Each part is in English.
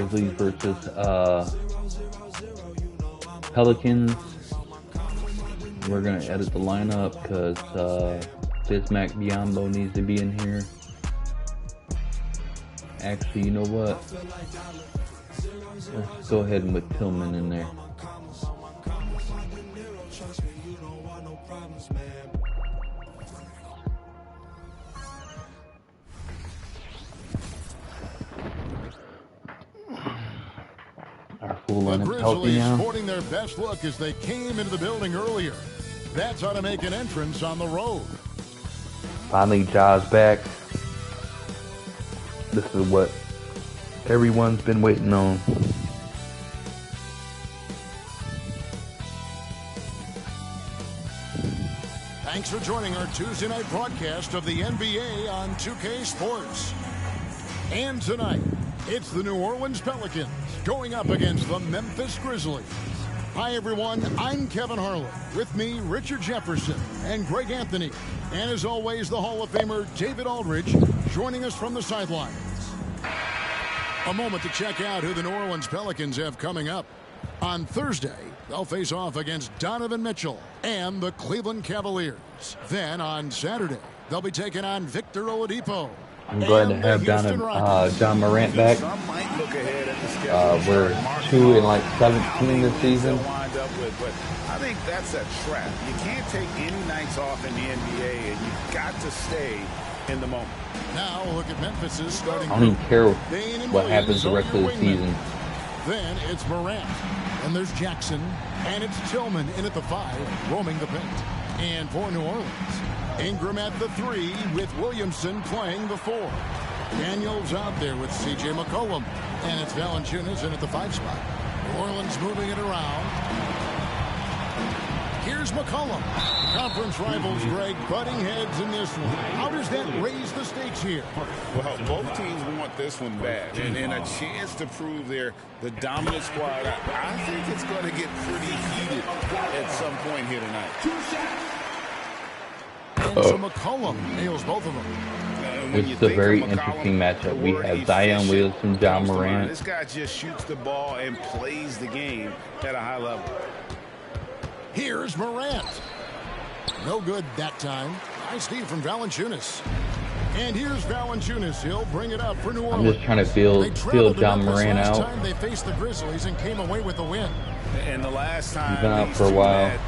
Grizzlies versus Pelicans. We're gonna edit the lineup because Bismack Biyombo needs to be in here. Actually, you know what? Let's go ahead and put Tillman in there. Our full lineup's healthy now. Sporting their best look as they came into the building earlier. That's how to make an entrance on the road. Finally, Ja's back. This is what everyone's been waiting on. Thanks for joining our Tuesday night broadcast of the NBA on 2K Sports. And tonight, it's the New Orleans Pelicans going up against the Memphis Grizzlies. Hi, everyone. I'm Kevin Harlan. With me, Richard Jefferson and Greg Anthony. And as always, the Hall of Famer David Aldridge joining us from the sidelines. A moment to check out who the New Orleans Pelicans have coming up. On Thursday, they'll face off against Donovan Mitchell and the Cleveland Cavaliers. Then on Saturday, they'll be taking on Victor Oladipo. I'm glad to have John Morant back. We're 2-17 this season. I think that's a trap. You can't take any nights off in the NBA, and you've got to stay in the moment. Now look at Memphis's starting. I don't even care what happens the rest of the season. Then it's Morant, and there's Jackson, and it's Tillman in at the 5, roaming the paint. And for New Orleans, Ingram at the 3 with Williamson playing the 4. Daniels out there with C.J. McCollum, and it's Valanciunas in at the 5 spot. New Orleans moving it around. Here's McCollum. Conference rivals, Greg, butting heads in this one. How does that raise the stakes here? Well, both teams want this one bad, and a chance to prove they're the dominant squad. I think it's going to get pretty heated at some point here tonight. And so McCollum nails both of them. It's a very interesting matchup. We have Zion Williamson, John Morant. This guy just shoots the ball and plays the game at a high level. Here's Morant. No good that time. Nice feed from Valanciunas. And here's Valanciunas. He'll bring it up for New Orleans. I'm just trying to feel John Morant out. Time they faced the Grizzlies and came away with the win. And the last time he's been out for a while.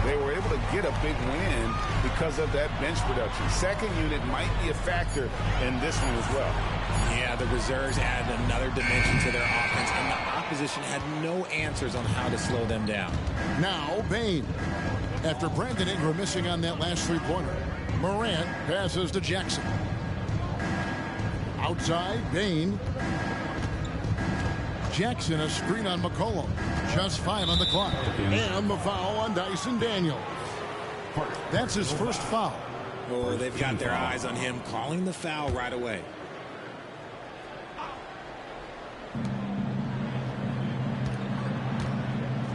They were able to get a big win because of that bench production. Second unit might be a factor in this one as well. Yeah, the reserves added another dimension to their offense, and the opposition had no answers on how to slow them down. Now, Bane. After Brandon Ingram missing on that last three-pointer, Morant passes to Jackson. Outside, Bane. Jackson, a screen on McCollum. Just 5 on the clock. And the foul on Dyson Daniels. That's his first foul. Oh, they've got their eyes on him, calling the foul right away.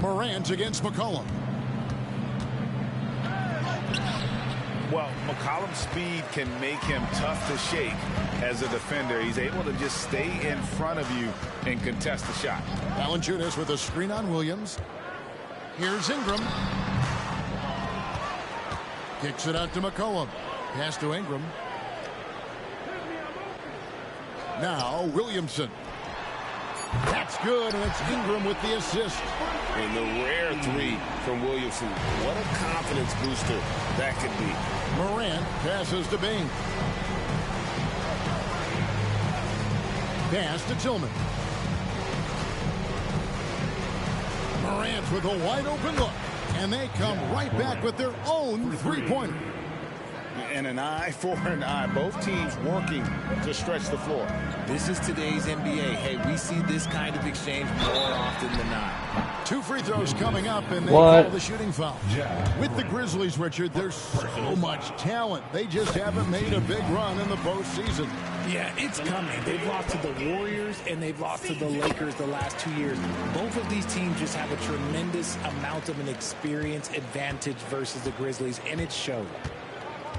Morant against McCollum. Well, McCollum's speed can make him tough to shake as a defender. He's able to just stay in front of you and contest the shot. Valanciunas with a screen on Williams. Here's Ingram. Kicks it out to McCollum. Pass to Ingram. Now Williamson. That's good, and it's Ingram with the assist. And the rare 3 from Williamson. What a confidence booster that could be. Morant passes to Bane. Pass to Tillman. Morant with a wide open look. And they come right back with their own three-pointer. And an eye for an eye. Both teams working to stretch the floor. This is today's NBA. Hey, we see this kind of exchange more often than not. 2 free throws coming up, and they call the shooting foul. With the Grizzlies, Richard, there's so much talent. They just haven't made a big run in the postseason. Yeah, it's coming. They've lost to the Warriors, and they've lost to the Lakers the last 2 years. Both of these teams just have a tremendous amount of an experience advantage versus the Grizzlies, and it showed.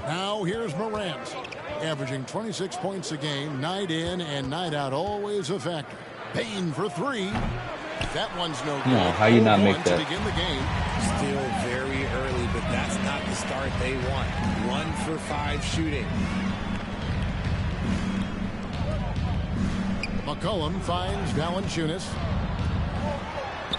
Now here's Morant, averaging 26 points a game, night in and night out, always a factor. Payne for three. That one's no good. No, how you not make 0-1 that? to begin the game. Still very early, but that's not the start they want. 1 for 5 shooting. McCollum finds Valanciunas.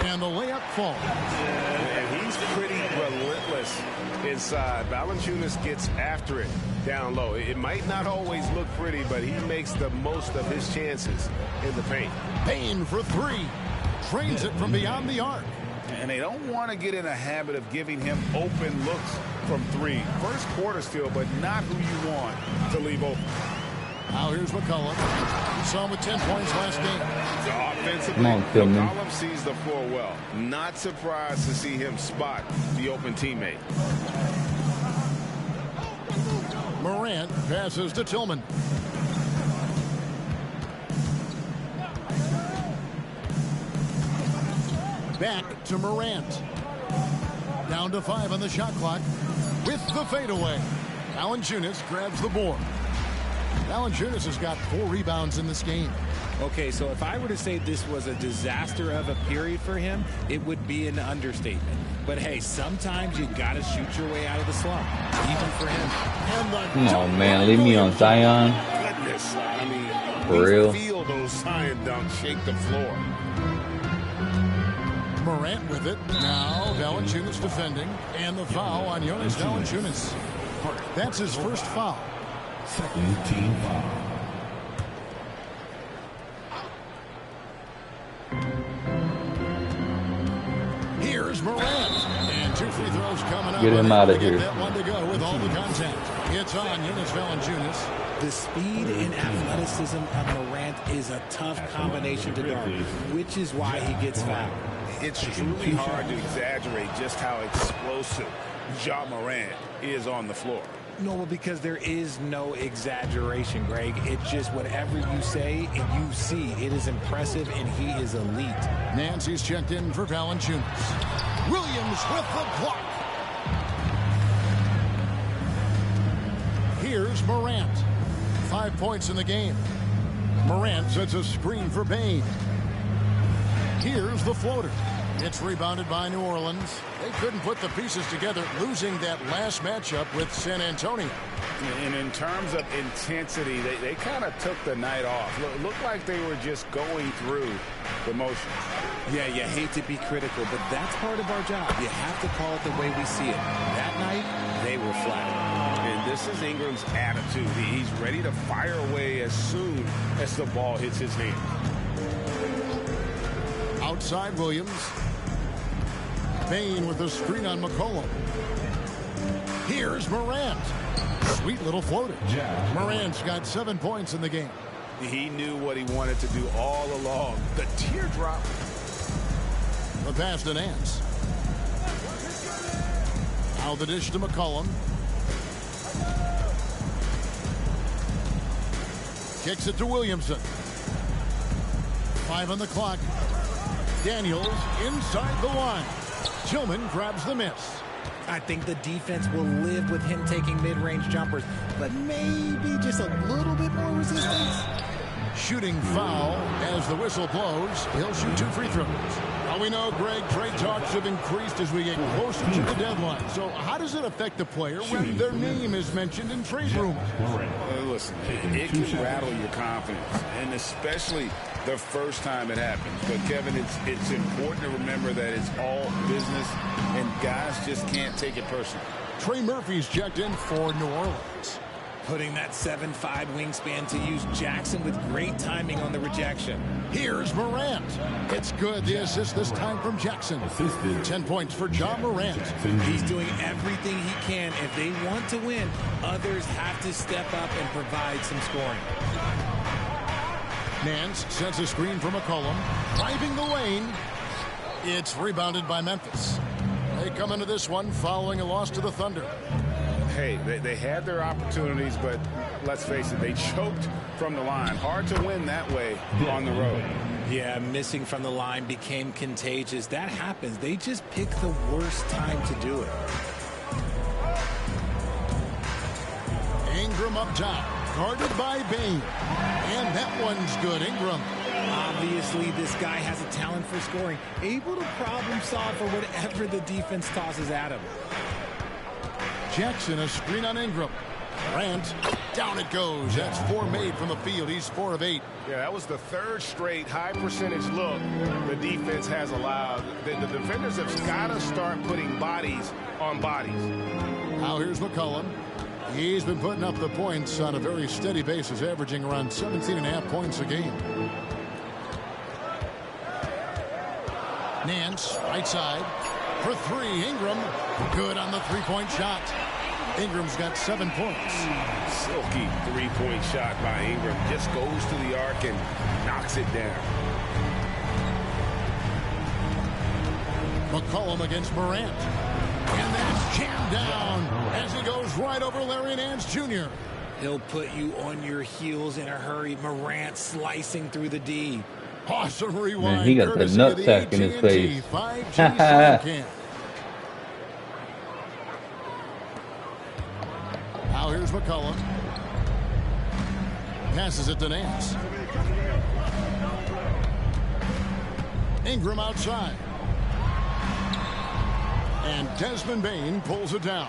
And the layup falls. And he's pretty relentless inside. Valanciunas gets after it down low. It might not always look pretty, but he makes the most of his chances in the paint. Payne for three. Trains it from beyond the arc. And they don't want to get in a habit of giving him open looks from three. First quarter still, but not who you want to leave open. Now here's McCollum. We saw him with 10 points last game. Offensively, McCollum sees the floor well. Not surprised to see him spot the open teammate. Morant passes to Tillman. Back to Morant. Down to 5 on the shot clock with the fadeaway. Valanciunas grabs the board. Valanciunas has got 4 rebounds in this game. Okay, so if I were to say this was a disaster of a period for him, it would be an understatement. But hey, sometimes you got to shoot your way out of the slump, even for him. Come on, man, leave me on Zion. Goodness, I mean, For real? Feel those Zion dunks shake the floor. Morant with it. Now Valanciunas defending. And the foul on Jonas Valanciunas. That's his first foul. Second team foul. Here's Morant. And 2 free throws coming up. Get him out of Get here. that one to go with all the contact. It's on Jonas Valanciunas. The speed and athleticism of Morant is a tough combination to guard, which is why he gets fouled. It's truly hard to exaggerate just how explosive Ja Morant is on the floor. No, because there is no exaggeration, Greg. It's just whatever you say and you see. It is impressive, and he is elite. Nancy's checked in for Valanciunas. Williams with the block. Here's Morant. 5 points in the game. Morant sets a screen for Payne. Here's the floater. It's rebounded by New Orleans. They couldn't put the pieces together, losing that last matchup with San Antonio. And in terms of intensity, they kind of took the night off. Looked like they were just going through the motions. Yeah, you hate to be critical, but that's part of our job. You have to call it the way we see it. That night, they were flat. And this is Ingram's attitude. He's ready to fire away as soon as the ball hits his hand. Outside Williams. Payne with the screen on McCollum. Here's Morant. Sweet little floater. Morant's got 7 points in the game. He knew what he wanted to do all along. The teardrop. The pass to Nance. Now the dish to McCollum. Kicks it to Williamson. 5 on the clock. Daniels inside the line. Tillman grabs the miss. I think the defense will live with him taking mid-range jumpers, but maybe just a little bit more resistance. Shooting foul as the whistle blows. He'll shoot 2 free throws. Now we know, Greg, trade talks have increased as we get closer to the deadline. So how does it affect the player when their name is mentioned in trade rumors? Listen, it can rattle your confidence, and especially the first time it happens. But, Kevin, it's important to remember that it's all business, and guys just can't take it personally. Trey Murphy's checked in for New Orleans. Putting that 7'5" wingspan to use. Jackson with great timing on the rejection. Here's Morant. It's good. The assist this time from Jackson. 10 points for Ja Morant. He's doing everything he can. If they want to win, others have to step up and provide some scoring. Nance sends a screen for McCollum. Driving the lane. It's rebounded by Memphis. They come into this one following a loss to the Thunder. Hey, they had their opportunities, but let's face it, they choked from the line. Hard to win that way on the road. Yeah, missing from the line became contagious. That happens. They just pick the worst time to do it. Ingram up top, guarded by Bain. And that one's good. Ingram Obviously, this guy has a talent for scoring, able to problem solve for whatever the defense tosses at him. Jackson, a screen on Ingram. Morant, down it goes. That's 4 made from the field. He's 4 of 8. Yeah, that was the 3rd straight high percentage look the defense has allowed. The defenders have got to start putting bodies on bodies. Now here's McCollum. He's been putting up the points on a very steady basis, averaging around 17.5 points a game. Nance, right side, for 3. Ingram, good on the three-point shot. Ingram's got 7 points. Silky three-point shot by Ingram. Just goes to the arc and knocks it down. McCollum against Morant. And that's jammed down as he goes right over Larry Nance Jr. He'll put you on your heels in a hurry. Morant slicing through the D. Awesome rewind. Man, he got the nutsack in his face. 5G Now here's McCollum. Passes it to Nance. Ingram outside. And Desmond Bane pulls it down.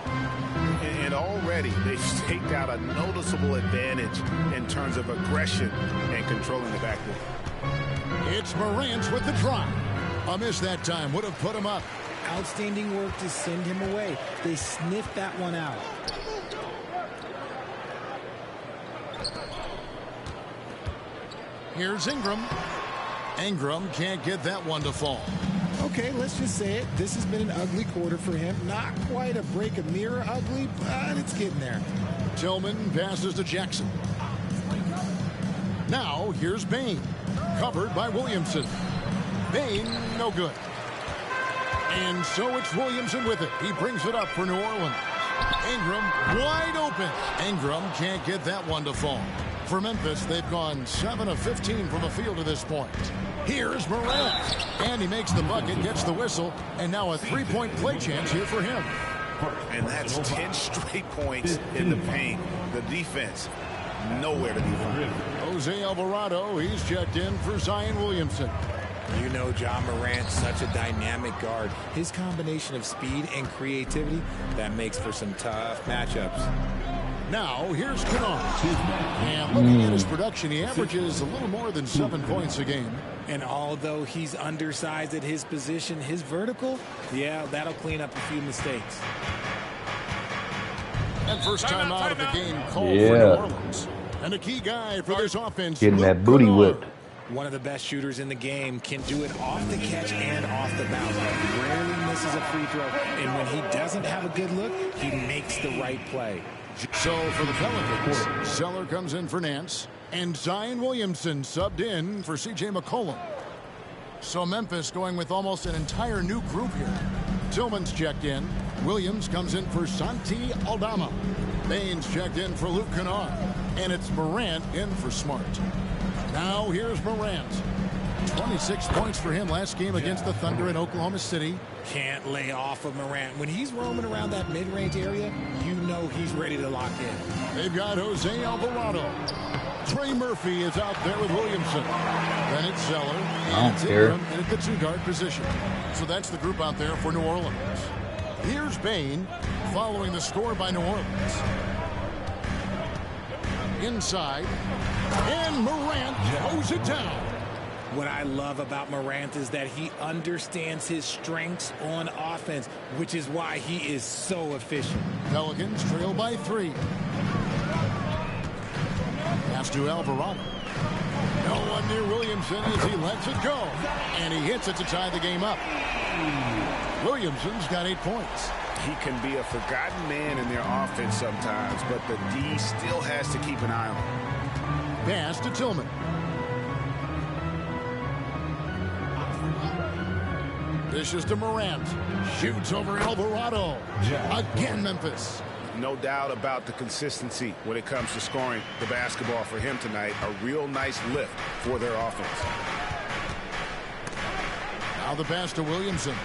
And already they've staked out a noticeable advantage in terms of aggression and controlling the backcourt. It's Morant with the drive. A miss that time would have put him up. Outstanding work to send him away. They sniffed that one out. Here's Ingram. Ingram can't get that one to fall. Okay, let's just say it. This has been an ugly quarter for him. Not quite a break a mirror ugly, but it's getting there. Tillman passes to Jackson. Now here's Bane. Covered by Williamson. Bane, no good. And so it's Williamson with it. He brings it up for New Orleans. Ingram wide open. Ingram can't get that one to fall. For Memphis, they've gone 7 of 15 from the field to this point. Here's Morant. And he makes the bucket, gets the whistle, and now a three-point play chance here for him. And that's 10 straight points in the paint. The defense, nowhere to be found. Jose Alvarado, he's checked in for Zion Williamson. You know John Morant's such a dynamic guard. His combination of speed and creativity, that makes for some tough matchups. Now, here's Kennard. And looking at his production, he averages a little more than 7 points a game. And although he's undersized at his position, his vertical, yeah, that'll clean up a few mistakes. And first time out of the game called for New Orleans. And a key guy for this offense. Getting that booty whipped. One of the best shooters in the game, can do it off the catch and off the bounce. Rarely misses a free throw. And when he doesn't have a good look, he makes the right play. So for the Pelicans, Zeller comes in for Nance. And Zion Williamson subbed in for C.J. McCollum. So Memphis going with almost an entire new group here. Tillman's checked in. Williams comes in for Santi Aldama. Baines checked in for Luke Kennard. And it's Morant in for Smart. Now here's Morant. 26 points for him last game against the Thunder in Oklahoma City. Can't lay off of Morant. When he's roaming around that mid-range area, you know he's ready to lock in. They've got Jose Alvarado. Trey Murphy is out there with Williamson. Then it's Zeller. And it's Ingram in at the two-guard position. So that's the group out there for New Orleans. Here's Bane following the score by New Orleans. Inside. And Morant throws it down. What I love about Morant is that he understands his strengths on offense, which is why he is so efficient. Pelicans trail by 3. Pass to Alvarado. No one near Williamson as he lets it go. And he hits it to tie the game up. Williamson's got 8 points. He can be a forgotten man in their offense sometimes, but the D still has to keep an eye on him. Pass to Tillman. Dishes to Morant. Shoots over Alvarado. Again, Memphis. No doubt about the consistency when it comes to scoring the basketball for him tonight. A real nice lift for their offense. Now the pass to Williamson.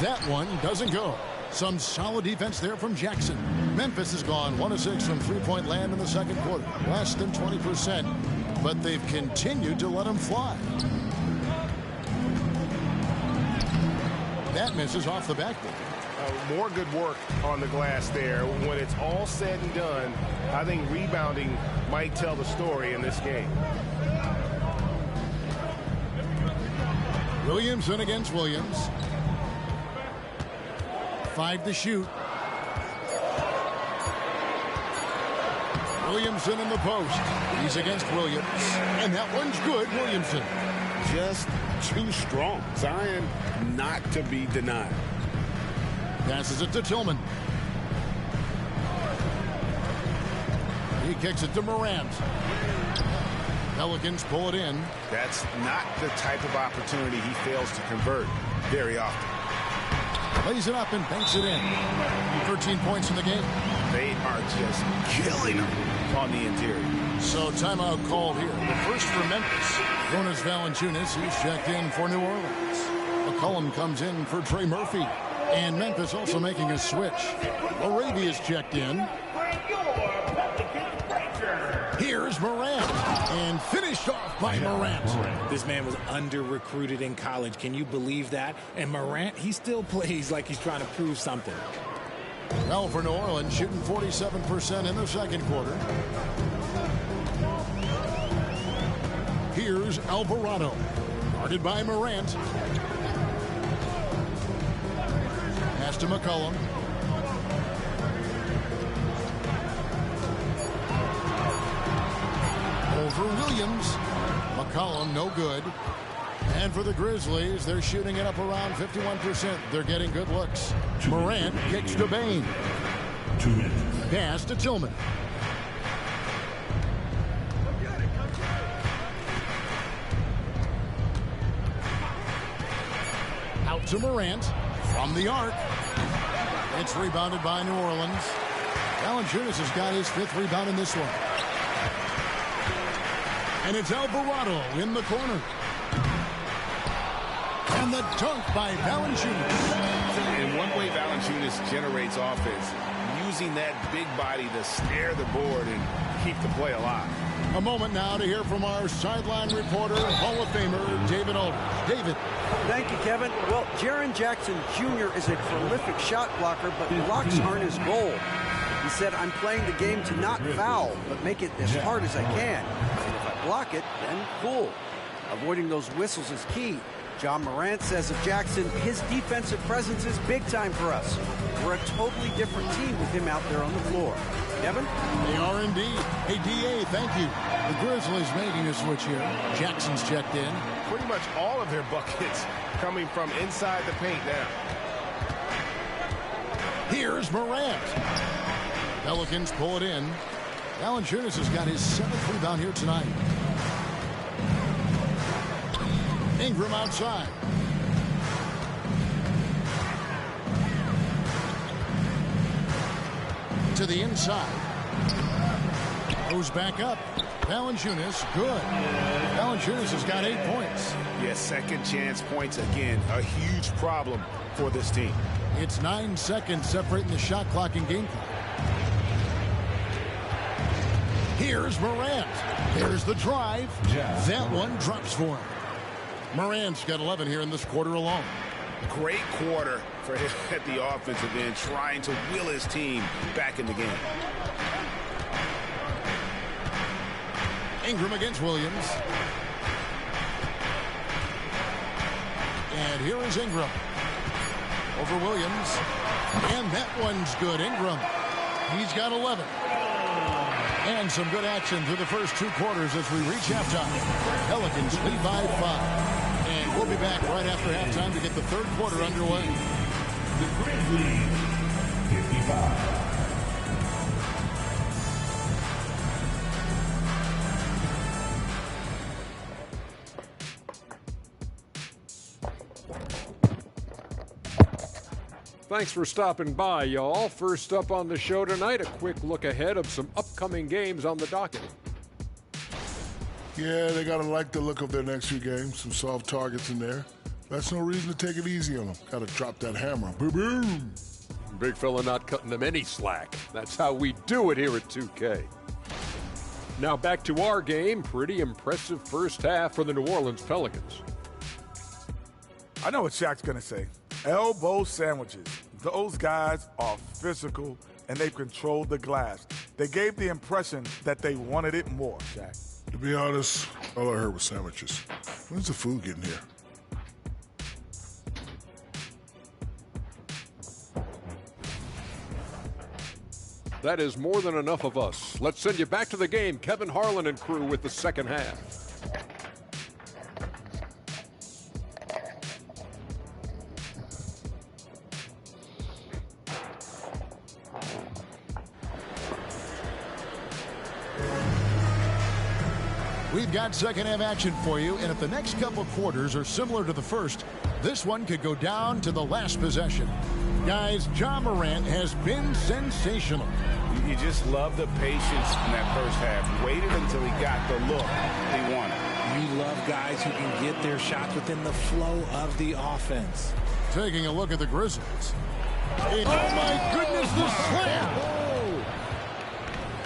That one doesn't go. Some solid defense there from Jackson. Memphis has gone 1 of 6 from three-point land in the second quarter. Less than 20%, but they've continued to let them fly. That misses off the backboard. More good work on the glass there. When it's all said and done, I think rebounding might tell the story in this game. Williamson against Williams. 5 to shoot. Williamson in the post. He's against Williams. And that one's good, Williamson. Just too strong. Zion not to be denied. Passes it to Tillman. He kicks it to Morant. Pelicans pull it in. That's not the type of opportunity he fails to convert very often. Lays it up and banks it in. 13 points in the game. They are just killing him on the interior. So timeout called here. The first for Memphis. Jonas Valanciunas, he's checked in for New Orleans. McCollum comes in for Trey Murphy. And Memphis also making a switch. Arabia's checked in. Here's Morant. And finished off by Morant. This man was under-recruited in college. Can you believe that? And Morant, he still plays like he's trying to prove something. Well, for New Orleans, shooting 47% in the second quarter. Here's Alvarado. Guarded by Morant. Pass to McCollum. Over Williams. McCollum, no good. And for the Grizzlies, they're shooting it up around 51%. They're getting good looks. Morant kicks to Bain. 2 minutes. Pass to Tillman. Out to Morant. From the arc. It's rebounded by New Orleans. Valanciunas has got his 5th rebound in this one. And it's Alvarado in the corner. And the dunk by Valanciunas. And one way Valanciunas generates offense, using that big body to snare the board and keep the play alive. A moment now to hear from our sideline reporter, Hall of Famer, David Aldridge. David. Thank you, Kevin. Well, Jaren Jackson Jr. is a prolific shot blocker, but blocks aren't his goal. He said, I'm playing the game to not foul, but make it as hard as I can. And if I block it, then cool. Avoiding those whistles is key. John Morant says of Jackson, his defensive presence is big time for us. We're a totally different team with him out there on the floor. Kevin? They are indeed. Hey, D.A., thank you. The Grizzlies making a switch here. Jackson's checked in. Pretty much all of their buckets coming from inside the paint now. Here's Morant. Pelicans pull it in. Valanciunas has got his 7th rebound here tonight. Ingram outside. To the inside. Goes back up. Valanciunas, good. Valanciunas has got 8 points. Yes, second chance points again. A huge problem for this team. It's 9 seconds separating the shot clock and game clock. Here's Morant. There's the drive. That one drops for him. Morant's got 11 here in this quarter alone. Great quarter for him at the offensive end, trying to will his team back in the game. Ingram against Williams. And here is Ingram. Over Williams. And that one's good. Ingram. He's got 11. And some good action through the first 2 quarters as we reach halftime. Pelicans lead by 5. And we'll be back right after halftime to get the 3rd quarter underway. The Grizzlies, 55. Thanks for stopping by, y'all. First up on the show tonight, a quick look ahead of some upcoming games on the docket. Yeah, they got to like the look of their next few games. Some soft targets in there. That's no reason to take it easy on them. Got to drop that hammer. Boom, boom. Big fella not cutting them any slack. That's how we do it here at 2K. Now back to our game. Pretty impressive first half for the New Orleans Pelicans. I know what Shaq's going to say. Elbow sandwiches. Those guys are physical, and they've controlled the glass. They gave the impression that they wanted it more, Shaq. To be honest, all I heard was sandwiches. When's the food getting here? That is more than enough of us. Let's send you back to the game. Kevin Harlan and crew with the second half. We've got second half action for you, and if the next couple quarters are similar to the first, this one could go down to the last possession. Guys, Ja Morant has been sensational. You just love the patience in that first half. Waited until he got the look he wanted. You love guys who can get their shots within the flow of the offense. Taking a look at the Grizzlies. And, oh my goodness, the slam!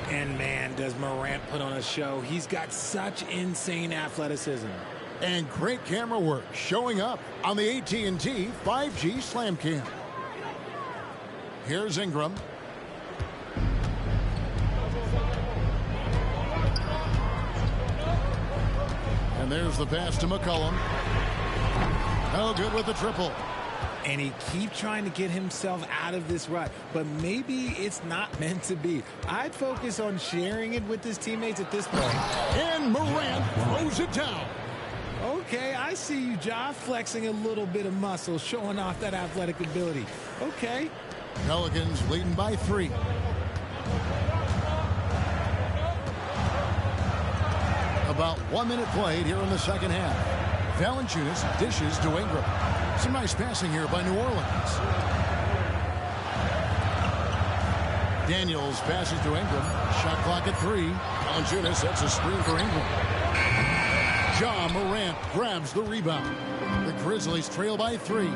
And man, does Morant put on a show. He's got such insane athleticism. And great camera work showing up on the AT&T 5G Slam Cam. Here's Ingram. And there's the pass to McCollum. No good with the triple. And he keeps trying to get himself out of this rut, but maybe it's not meant to be. I'd focus on sharing it with his teammates at this point. And Morant throws it down. Okay, I see you, Ja, flexing a little bit of muscle, showing off that athletic ability. Okay. Pelicans leading by 3. About 1 minute played here in the second half. Valanciunas dishes to Ingram. Some nice passing here by New Orleans. Daniels passes to Ingram. Shot clock at 3. Valanciunas sets a screen for Ingram. Ja Morant grabs the rebound. The Grizzlies trail by 3.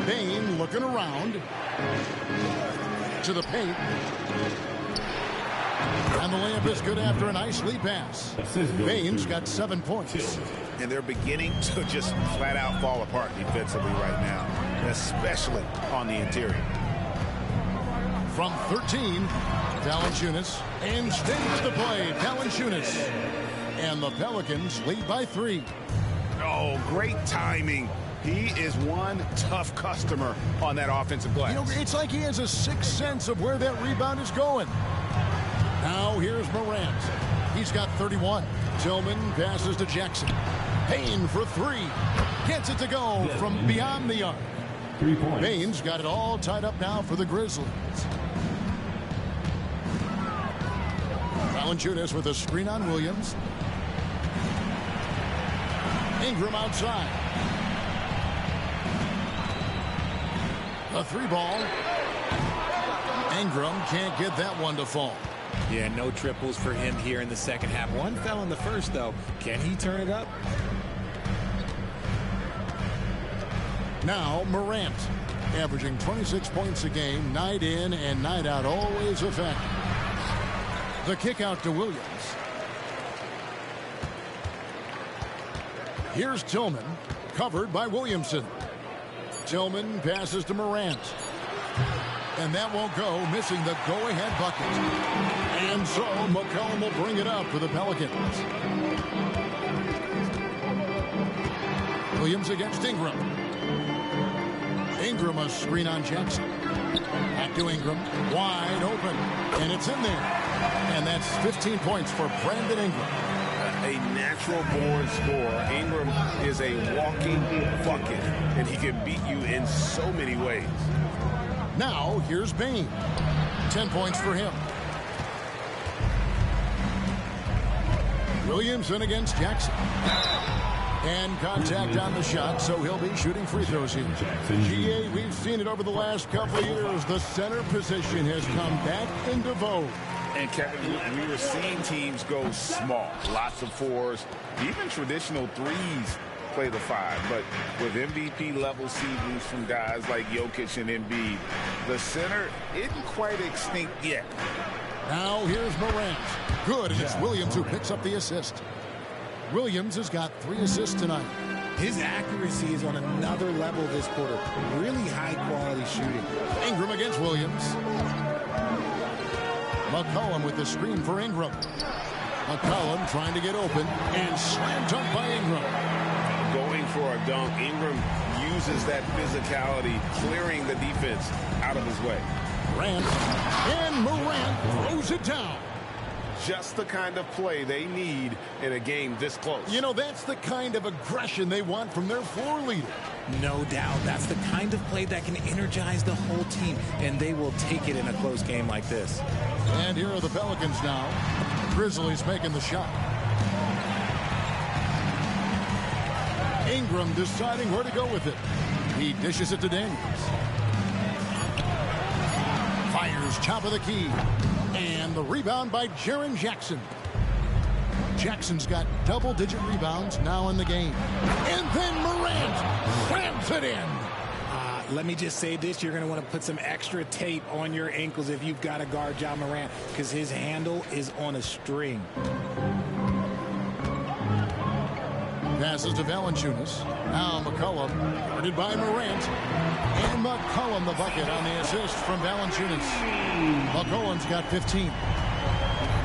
Bane looking around to the paint. And the layup is good after a nice lead pass. Bane's got 7 points. And they're beginning to just flat out fall apart defensively right now, especially on the interior. From 13, Valanciunas, and stays the play. Valanciunas. And the Pelicans lead by 3. Oh, great timing. He is one tough customer on that offensive glass. You know, it's like he has a sixth sense of where that rebound is going. Now here's Morant. He's got 31. Tillman passes to Jackson. Payne for 3. Gets it to go from beyond the arc. 3 points. Payne's got it all tied up now for the Grizzlies. Valanciunas with a screen on Williams. Ingram outside. A 3 ball. Ingram can't get that one to fall. Yeah, no triples for him here in the second half. One fell in the first, though. Can he turn it up? Now Morant, averaging 26 points a game, night in and night out, always a factor. The kick out to Williams. Here's Tillman, covered by Williamson. Tillman passes to Morant. And that won't go, missing the go-ahead bucket. And so McCollum will bring it up for the Pelicans. Williams against Ingram. Ingram a screen on Jackson. Back to Ingram, wide open, and it's in there. And that's 15 points for Brandon Ingram. A natural board scorer. Ingram is a walking bucket, and he can beat you in so many ways. Now, here's Bane. 10 points for him. Williamson against Jackson. And contact on the shot, so he'll be shooting free throws here. GA, we've seen it over the last couple of years. The center position has come back into vogue. And Kevin, we were seeing teams go small, lots of 4s, even traditional 3s play the 5. But with MVP-level seasons from guys like Jokic and Embiid, the center isn't quite extinct yet. Now here's Morant. Good, and it's Williams who picks up the assist. Williams has got 3 assists tonight. His accuracy is on another level this quarter. Really high-quality shooting. Ingram against Williams. McCollum with the screen for Ingram. McCollum trying to get open and slam dunk by Ingram. Going for a dunk, Ingram uses that physicality, clearing the defense out of his way. Morant, and Morant throws it down. Just the kind of play they need in a game this close. You know, that's the kind of aggression they want from their floor leader. No doubt. That's the kind of play that can energize the whole team, and they will take it in a close game like this. And here are the Pelicans now. Grizzlies making the shot. Ingram deciding where to go with it. He dishes it to Daniels. Fires top of the key. And the rebound by Jaren Jackson. Jackson's got double-digit rebounds now in the game. And then Morant slams it in. Let me just say this. You're going to want to put some extra tape on your ankles if you've got to guard Ja Morant, because his handle is on a string. Passes to Valanciunas. Now McCollum, guarded by Morant. And McCollum the bucket on the assist from Valanciunas. McCollum's got 15.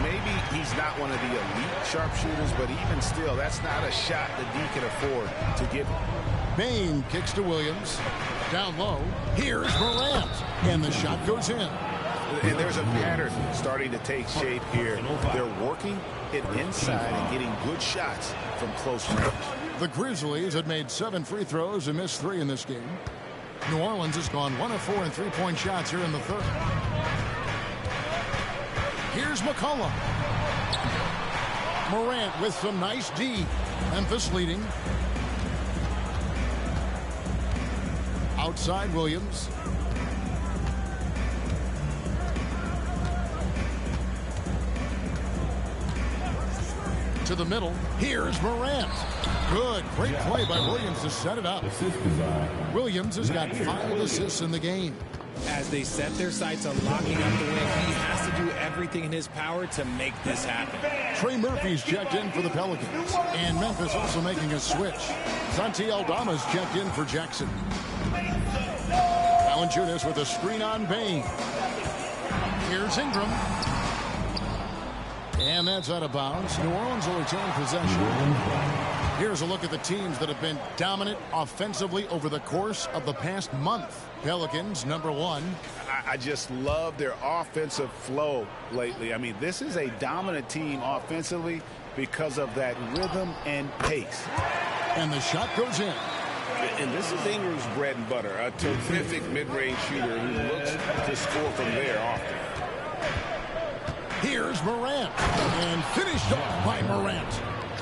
Maybe he's not one of the elite sharpshooters, but even still, that's not a shot that D can afford to give him. Bain kicks to Williams. Down low. Here's Morant. And the shot goes in. And there's a pattern starting to take shape here. They're working it inside and getting good shots from close range. The Grizzlies had made 7 free throws and missed 3 in this game. New Orleans has gone 1 of 4 in three-point shots here in the third. Here's McCollum. Morant with some nice D. Memphis leading. Outside Williams. To the middle. Here's Morant. Good. Great play by Williams to set it up. Williams has got 5 assists in the game. As they set their sights on locking up the win, he has to do everything in his power to make this happen. Trey Murphy's checked in for the Pelicans. And Memphis also making a switch. Santi Aldama's checked in for Jackson. Valanciunas with a screen on Bain. Here's Ingram. And that's out of bounds. New Orleans will retain possession. Here's a look at the teams that have been dominant offensively over the course of the past month. Pelicans, number 1. I just love their offensive flow lately. I mean, this is a dominant team offensively because of that rhythm and pace. And the shot goes in. And this is Ingram's bread and butter, a terrific mid-range shooter who looks to score from there often. Here's Morant. And finished off by Morant.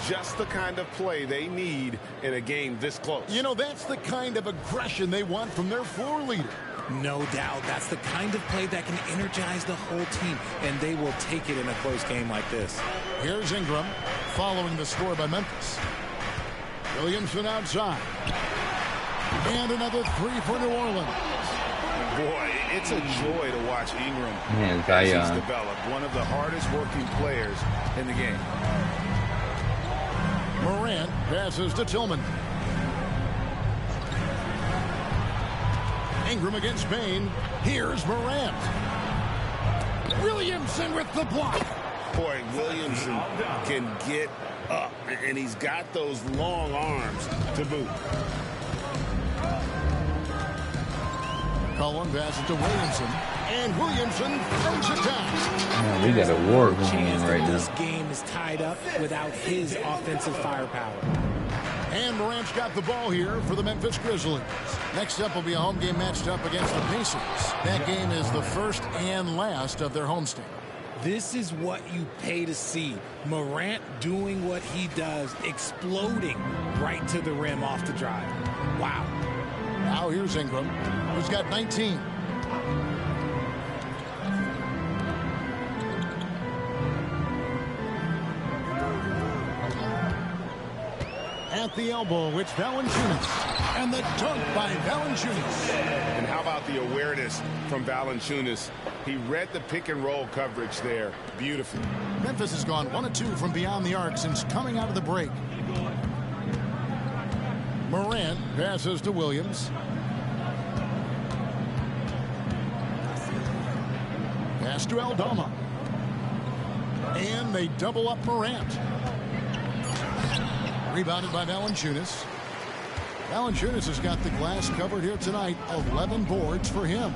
Just the kind of play they need in a game this close. You know, that's the kind of aggression they want from their floor leader. No doubt. That's the kind of play that can energize the whole team, and they will take it in a close game like this. Here's Ingram following the score by Memphis. Williamson outside. And another 3 for New Orleans. Boy, it's a joy to watch Ingram Man, as he's developed. One of the hardest working players in the game. Morant passes to Tillman. Ingram against Bain. Here's Morant. Williamson with the block. Boy, Williamson can get up, and he's got those long arms to boot. Cullen passes to Williamson. And Williamson throws it down. Man, we got a war going on right now. This game is tied up without his offensive firepower. And Morant's got the ball here for the Memphis Grizzlies. Next up will be a home game matched up against the Pacers. That game is the first and last of their homestand. This is what you pay to see. Morant doing what he does, exploding right to the rim off the drive. Wow. Now here's Ingram, who's got 19. At the elbow, it's Valanciunas. And the dunk by Valanciunas. And how about the awareness from Valanciunas? He read the pick and roll coverage there beautifully. Memphis has gone 1 of 2 from beyond the arc since coming out of the break. Morant passes to Williams. Pass to Aldama. And they double up Morant. Rebounded by Valanciunas. Valanciunas has got the glass covered here tonight. 11 boards for him.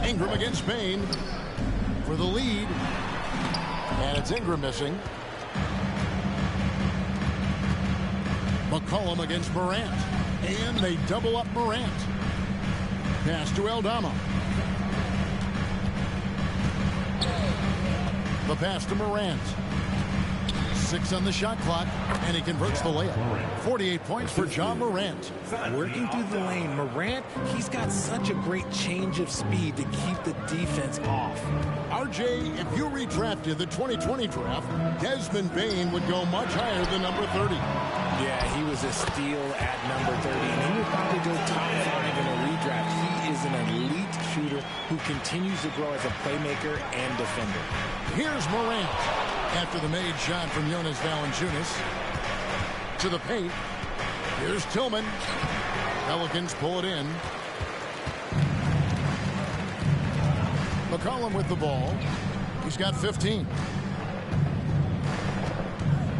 Ingram against Bain for the lead. And it's Ingram missing. McCollum against Morant. And they double up Morant. Pass to Aldama. The pass to Morant. 6 on the shot clock, and he converts the layup. 48 points for John Morant. Working through the lane, Morant, he's got such a great change of speed to keep the defense off. RJ, if you redrafted the 2020 draft, Desmond Bain would go much higher than number 30. Yeah, he was a steal at number 30, and he would probably go top 5 in a redraft. He is an elite shooter who continues to grow as a playmaker and defender. Here's Morant. After the made shot from Jonas Valanciunas. To the paint. Here's Tillman. Pelicans pull it in. McCollum with the ball. He's got 15.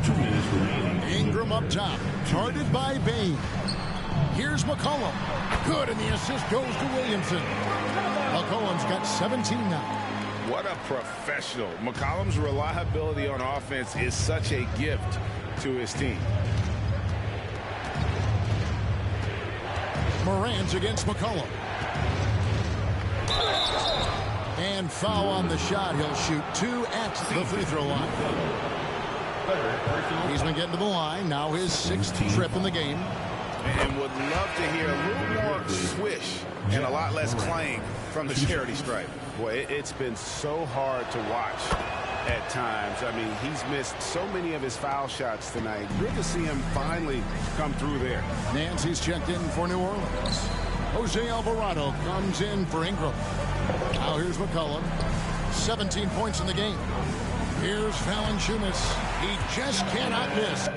2 minutes remaining. Ingram up top. Guarded by Bain. Here's McCollum. Good, and the assist goes to Williamson. McCollum's got 17 now. What a professional. McCollum's reliability on offense is such a gift to his team. Morant against McCollum. And foul on the shot. He'll shoot 2 at the free throw line. He's been getting to the line. Now his 6th trip in the game. And would love to hear a little more swish and a lot less clang from the charity stripe. Boy, it's been so hard to watch at times. I mean, he's missed so many of his foul shots tonight. Good to see him finally come through there. Nancy's checked in for New Orleans. Jose Alvarado comes in for Ingram. Now here's McCollum. 17 points in the game. Here's Valanciunas. He just cannot miss.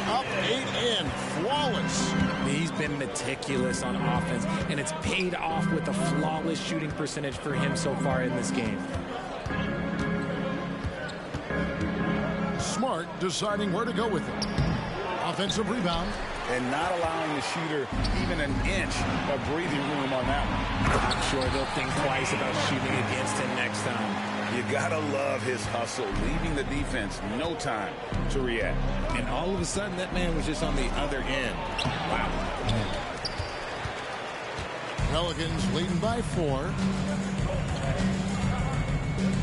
Up, 8 in. Flawless. He's been meticulous on offense, and it's paid off with a flawless shooting percentage for him so far in this game. Smart deciding where to go with it. Offensive rebound. And not allowing the shooter even an inch of breathing room on that one. I'm sure they'll think twice about shooting against him next time. You gotta love his hustle, leaving the defense no time to react. And all of a sudden, that man was just on the other end. Wow. Pelicans leading by 4.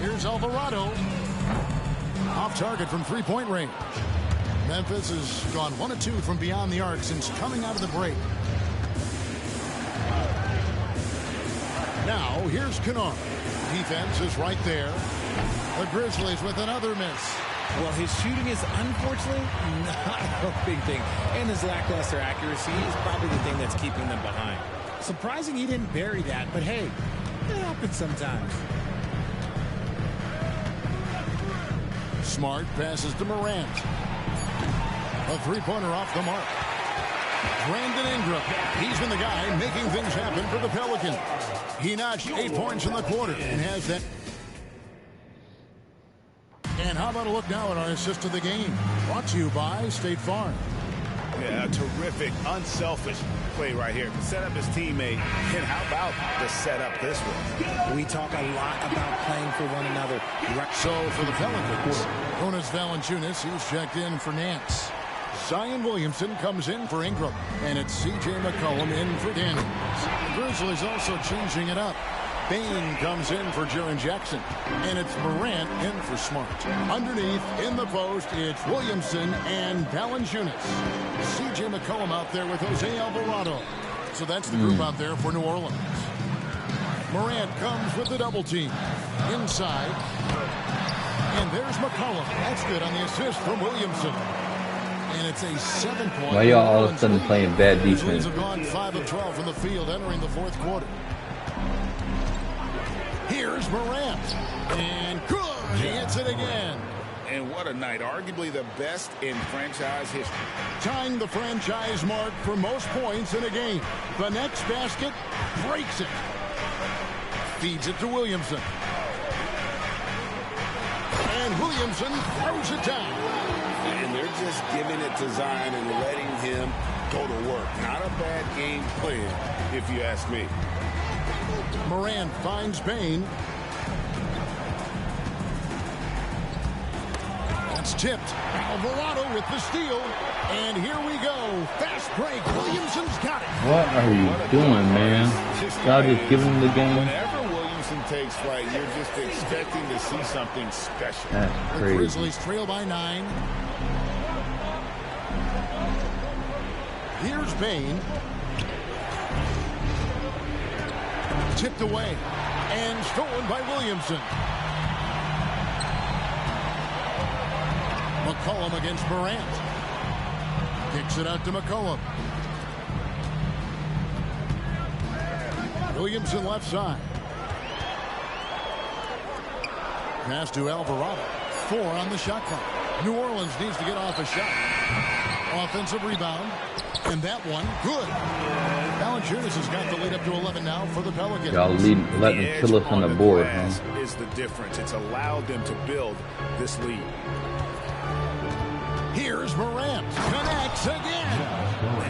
Here's Alvarado. Off target from three-point range. Memphis has gone 1 of 2 from beyond the arc since coming out of the break. Now, here's Kennard. Defense is right there. The Grizzlies with another miss. Well, his shooting is unfortunately not helping things. And his lackluster accuracy is probably the thing that's keeping them behind. Surprising he didn't bury that, but hey, it happens sometimes. Smart passes to Morant. A three-pointer off the mark. Brandon Ingram. He's been the guy making things happen for the Pelicans. He notched 8 points in the quarter and has that. And how about a look now at our assist of the game? Brought to you by State Farm. Yeah, a terrific, unselfish play right here to set up his teammate. And how about the setup this one? We talk a lot about playing for one another. So for the Pelicans, Jonas Valanciunas, he's checked in for Nance. Zion Williamson comes in for Ingram. And it's C.J. McCollum in for Daniels. The Grizzlies also changing it up. Bain comes in for Jaren Jackson. And it's Morant in for Smart. Underneath, in the post, it's Williamson and Valanciunas. C.J. McCollum out there with Jose Alvarado. So that's the group out there for New Orleans. Morant comes with the double team. Inside. And there's McCollum. That's good on the assist from Williamson. And it's a 7-point. Why y'all all of a sudden playing bad defense? Grizzlies have gone 5 of 12 from the field entering the fourth quarter. Here's Morant. And good. He hits it again. And what a night. Arguably the best in franchise history. Tying the franchise mark for most points in a game. The next basket breaks it. Feeds it to Williamson. And Williamson throws it down. And they're just giving it to Zion and letting him go to work. Not a bad game plan, if you ask me. Morant finds Bain. That's tipped. Alvarado with the steal. And here we go. Fast break. Williamson's got it. What are you doing, man? Y'all just giving him the game? Whenever Williamson takes flight, you're just expecting to see something special. That's The crazy. Grizzlies trail by 9. Here's Bain. Tipped away. And stolen by Williamson. McCollum against Morant. Kicks it out to McCollum. Williamson left side. Pass to Alvarado. 4 on the shot clock. New Orleans needs to get off a shot. Offensive rebound. And that one, good. Valanciunas has got the lead up to 11 now for the Pelicans. Y'all letting them kill us on the board, huh? Is the difference. It's allowed them to build this lead. Here's Morant. Connects again.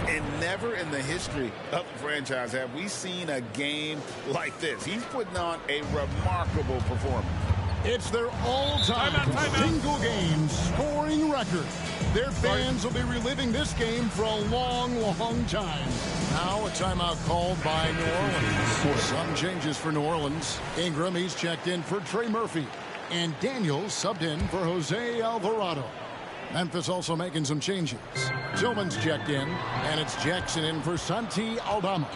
And never in the history of the franchise have we seen a game like this. He's putting on a remarkable performance. It's their all-time single-game scoring record. Their fans will be reliving this game for a long, long time. Now a timeout called by New Orleans. Some changes for New Orleans. Ingram, he's checked in for Trey Murphy. And Daniels subbed in for Jose Alvarado. Memphis also making some changes. Tillman's checked in, and it's Jackson in for Santi Aldama.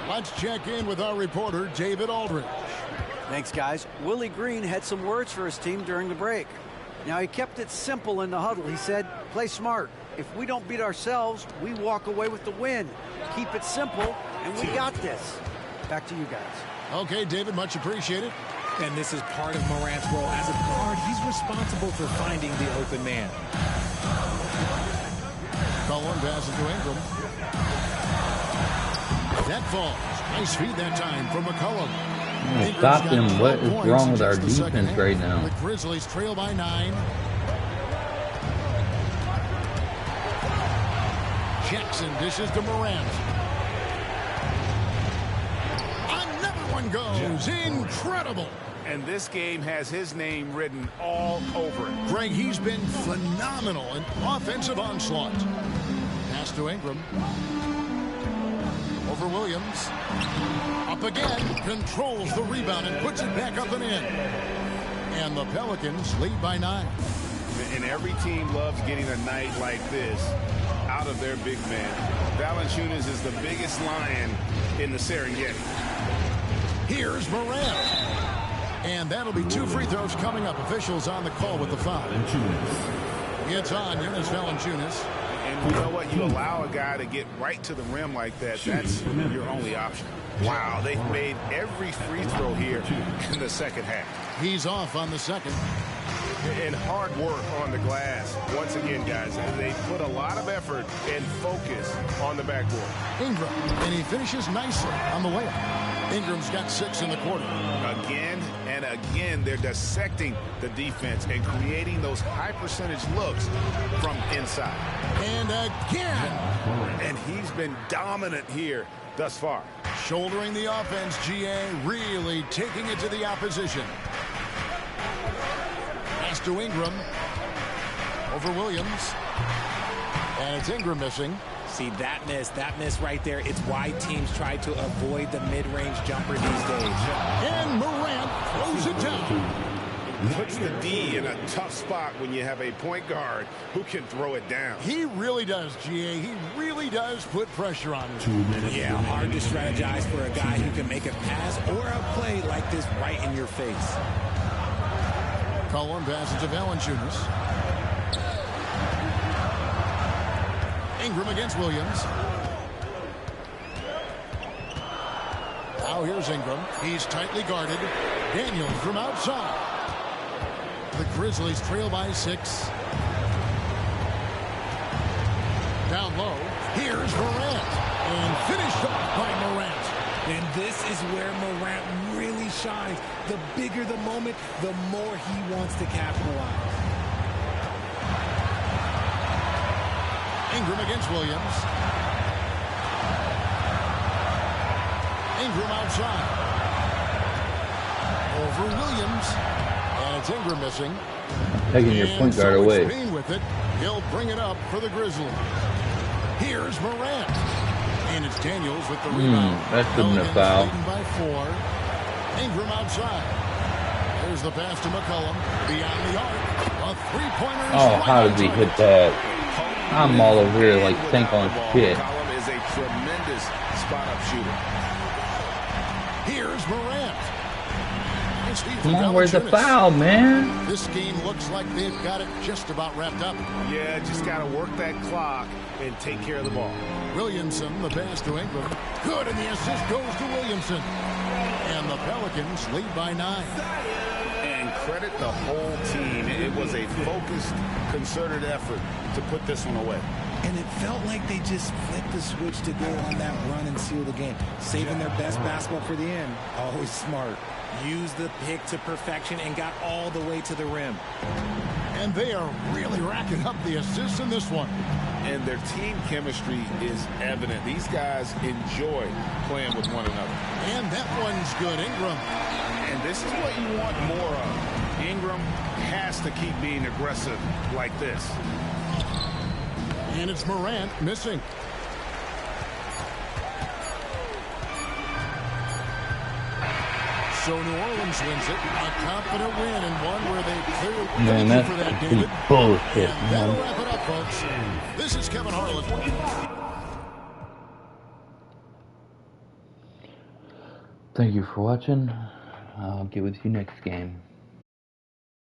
Let's check in with our reporter, David Aldridge. Thanks, guys. Willie Green had some words for his team during the break. Now, he kept it simple in the huddle. He said, play smart. If we don't beat ourselves, we walk away with the win. Keep it simple, and we got this. Back to you guys. Okay, David, much appreciated. And this is part of Morant's role. As a guard, he's responsible for finding the open man. Cullen passes to Ingram. That falls. Nice feed that time from McCollum. Stop them. What is wrong with our defense right now? The Grizzlies trail by 9. Jackson dishes to Morant. Another one goes. Incredible. And this game has his name written all over it. Greg, he's been phenomenal in offensive onslaught. Pass to Ingram. Over Williams. Up again. Controls the rebound and puts it back up and in. And the Pelicans lead by 9. And every team loves getting a night like this out of their big man. Valanciunas is the biggest lion in the Serengeti. Here's Morant. And that'll be 2 free throws coming up. Officials on the call with the foul. It's on Jonas Valanciunas. And you know what? You allow a guy to get right to the rim like that. That's your only option. Wow, they've made every free throw here in the second half. He's off on the second. And hard work on the glass. Once again, guys, they put a lot of effort and focus on the backboard. Ingram, and he finishes nicely on the layup. Ingram's got 6 in the quarter. Again and again, they're dissecting the defense and creating those high percentage looks from inside. And again. And he's been dominant here thus far. Shouldering the offense, GA, really taking it to the opposition. Pass to Ingram. Over Williams. And it's Ingram missing. See, that miss right there, it's why teams try to avoid the mid-range jumper these days. And Morant throws it down. Puts the D in a tough spot when you have a point guard who can throw it down. He really does, GA. He really does put pressure on him. 2 minutes. Yeah, hard to strategize for a guy who can make a pass or a play like this right in your face. Cullen passes to Valanciunas. Ingram against Williams. Now here's Ingram. He's tightly guarded. Daniels from outside. The Grizzlies trail by 6. Down low. Here's Morant. And finished off by Morant. And this is where Morant really shines. The bigger the moment, the more he wants to capitalize. Ingram against Williams. Ingram outside. Over Williams. And it's Ingram missing. Taking your point guard away. With it. He'll bring it up for the Grizzlies. Here's Morant. And it's Daniels with the rebound. That shouldn't have fouled. By 4. Ingram outside. There's the pass to McCollum. Beyond the arc. A three-pointer. Oh, how did he hit that? I'm all over here like think on shit. McCollum is a tremendous spot-up shooter. Here's Morant. Come on, where's the foul, man? This game looks like they've got it just about wrapped up. Yeah, just got to work that clock and take care of the ball. Williamson, the pass to Ingram. Good, and the assist goes to Williamson. And the Pelicans lead by 9. And credit the whole team. It was a focused, concerted effort to put this one away. And it felt like they just flipped the switch to go on that run and seal the game. Saving their best basketball for the end. Always smart. Used the pick to perfection and got all the way to the rim. And they are really racking up the assists in this one. And their team chemistry is evident. These guys enjoy playing with one another. And that one's good, Ingram. And this is what you want more of. Ingram has to keep being aggressive like this. And it's Morant missing. So New Orleans wins it. A confident win and one where they clearly Man, that's for that, David. bullshit, And that'll man. wrap it up, folks. This is Kevin Harlan. Thank you for watching. I'll get with you next game.